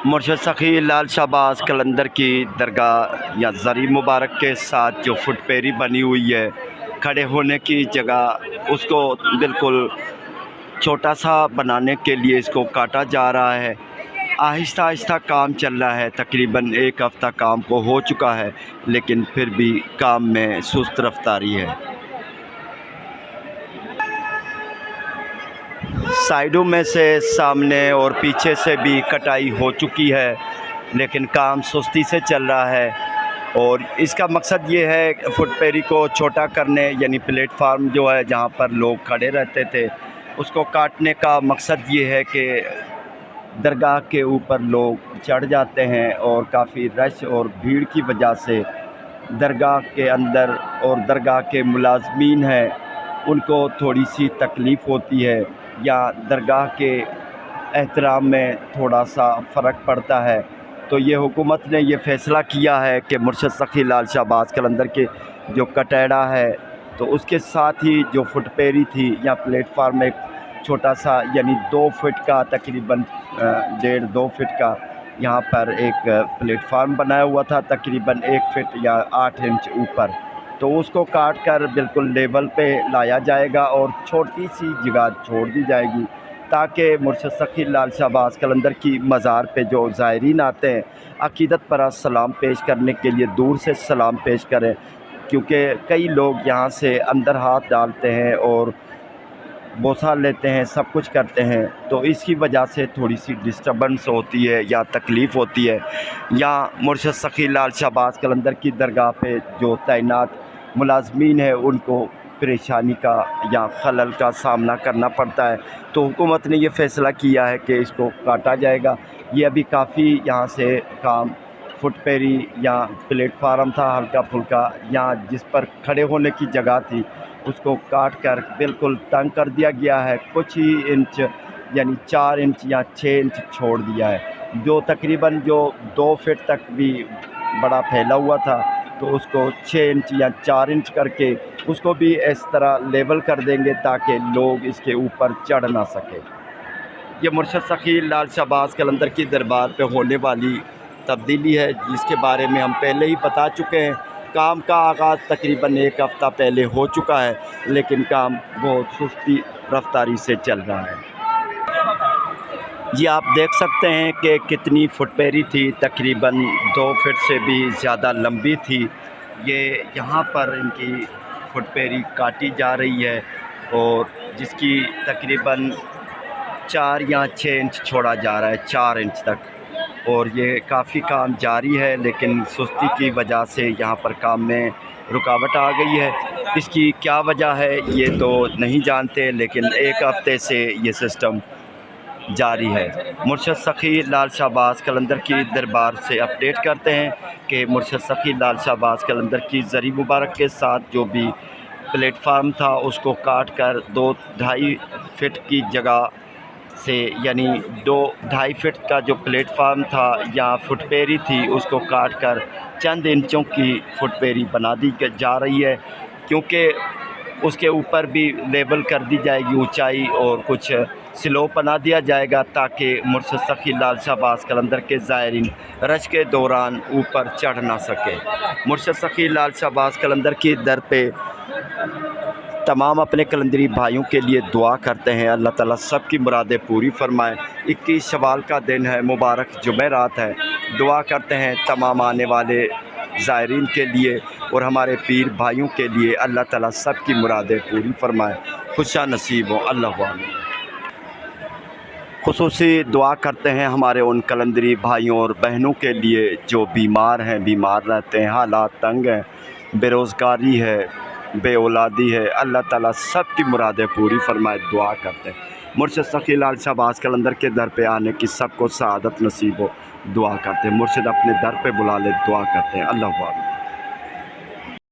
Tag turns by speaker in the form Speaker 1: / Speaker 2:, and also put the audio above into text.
Speaker 1: مرشد سخی لال شہباز قلندر کی درگاہ یا زری مبارک کے ساتھ جو فٹ پیری بنی ہوئی ہے، کھڑے ہونے کی جگہ، اس کو بالکل چھوٹا سا بنانے کے لیے اس کو کاٹا جا رہا ہے۔ آہستہ آہستہ کام چل رہا ہے، تقریباً ایک ہفتہ کام کو ہو چکا ہے، لیکن پھر بھی کام میں سست رفتاری ہے۔ سائیڈوں میں سے، سامنے اور پیچھے سے بھی کٹائی ہو چکی ہے، لیکن کام سستی سے چل رہا ہے۔ اور اس کا مقصد یہ ہے فٹ پیری کو چھوٹا کرنے، یعنی پلیٹ فارم جو ہے جہاں پر لوگ کھڑے رہتے تھے، اس کو کاٹنے کا مقصد یہ ہے کہ درگاہ کے اوپر لوگ چڑھ جاتے ہیں اور کافی رش اور بھیڑ کی وجہ سے درگاہ کے اندر اور درگاہ کے ملازمین ہیں ان کو تھوڑی سی تکلیف ہوتی ہے، یا درگاہ کے احترام میں تھوڑا سا فرق پڑتا ہے۔ تو یہ حکومت نے یہ فیصلہ کیا ہے کہ مرشد سخی لال شہباز قلندر کے جو کٹیڑا ہے، تو اس کے ساتھ ہی جو فٹ پیری تھی یا پلیٹ فارم ایک چھوٹا سا، یعنی 2 فٹ کا، تقریباً 1.5-2 فٹ کا یہاں پر ایک پلیٹ فارم بنایا ہوا تھا، تقریباً 1 فٹ یا 8 انچ اوپر، تو اس کو کاٹ کر بالکل لیول پہ لایا جائے گا اور چھوٹی سی جگہ چھوڑ دی جائے گی تاکہ مرشد سخی لال شہباز قلندر کی مزار پہ جو زائرین آتے ہیں عقیدت پرا سلام پیش کرنے کے لیے دور سے سلام پیش کریں، کیونکہ کئی لوگ یہاں سے اندر ہاتھ ڈالتے ہیں اور بوسہ لیتے ہیں، سب کچھ کرتے ہیں، تو اس کی وجہ سے تھوڑی سی ڈسٹربنس ہوتی ہے یا تکلیف ہوتی ہے۔ یا مرشد سخی لال شہباز قلندر کی درگاہ پہ جو تعینات ملازمین ہیں ان کو پریشانی کا یا خلل کا سامنا کرنا پڑتا ہے، تو حکومت نے یہ فیصلہ کیا ہے کہ اس کو کاٹا جائے گا۔ یہ ابھی کافی یہاں سے کام فٹ پیری یا پلیٹ فارم تھا ہلکا پھلکا، یا جس پر کھڑے ہونے کی جگہ تھی اس کو کاٹ کر بالکل تنگ کر دیا گیا ہے، کچھ ہی انچ یعنی 4 انچ یا 6 انچ چھوڑ دیا ہے، جو تقریباً جو 2 فٹ تک بھی بڑا پھیلا ہوا تھا، تو اس کو 6 انچ یا 4 انچ کر کے اس کو بھی اس طرح لیول کر دیں گے تاکہ لوگ اس کے اوپر چڑھ نہ سکے۔ یہ مرشد سخی لال شہباز قلندر کی دربار پہ ہونے والی تبدیلی ہے جس کے بارے میں ہم پہلے ہی بتا چکے ہیں۔ کام کا آغاز تقریباً 1 ہفتہ پہلے ہو چکا ہے، لیکن کام بہت سستی رفتاری سے چل رہا ہے۔ یہ آپ دیکھ سکتے ہیں کہ کتنی فٹ پیری تھی، تقریباً 2 فٹ سے بھی زیادہ لمبی تھی۔ یہ یہاں پر ان کی فٹ پیری کاٹی جا رہی ہے اور جس کی تقریباً 4 یا 6 انچ چھوڑا جا رہا ہے، 4 انچ تک، اور یہ کافی کام جاری ہے، لیکن سستی کی وجہ سے یہاں پر کام میں رکاوٹ آ گئی ہے۔ اس کی کیا وجہ ہے یہ تو نہیں جانتے، لیکن 1 ہفتے سے یہ سسٹم جاری ہے۔ مرشد سخی لال شہباز قلندر کی دربار سے اپڈیٹ کرتے ہیں کہ مرشد سخی لال شہباز قلندر کی زری مبارک کے ساتھ جو بھی پلیٹ فارم تھا اس کو کاٹ کر 2-2.5 فٹ کی جگہ سے، یعنی 2-2.5 فٹ کا جو پلیٹ فارم تھا یا فٹ پیری تھی اس کو کاٹ کر چند انچوں کی فٹ پیری بنا دی جا رہی ہے، کیونکہ اس کے اوپر بھی لیول کر دی جائے گی اونچائی اور کچھ سلوپ بنا دیا جائے گا تاکہ مرشد سخی لال شہباز قلندر کے زائرین رش کے دوران اوپر چڑھ نہ سکے۔ مرشد سخی لال شہباز قلندر کی در پہ تمام اپنے قلندری بھائیوں کے لیے دعا کرتے ہیں، اللہ تعالیٰ سب کی مرادیں پوری فرمائے۔ 21 شوال کا دن ہے، مبارک جمعرات ہے، دعا کرتے ہیں تمام آنے والے زائرین کے لیے اور ہمارے پیر بھائیوں کے لیے، اللہ تعالیٰ سب کی مرادیں پوری فرمائے، خوشا نصیب ہوں، اللہ عالم۔ خصوصی دعا کرتے ہیں ہمارے ان قلندری بھائیوں اور بہنوں کے لیے جو بیمار ہیں، بیمار رہتے ہیں، حالات تنگ ہیں، بے روزگاری ہے، بے اولادی ہے، اللہ تعالیٰ سب کی مرادیں پوری فرمائے، دعا کرتے ہیں۔ مرشد سخی لال شہباز قلندر کے در پہ آنے کی سب کو سعادت نصیب ہو، دعا کرتے ہیں۔ مرشد اپنے در پہ بلا لے، دعا کرتے ہیں، اللہ عالم۔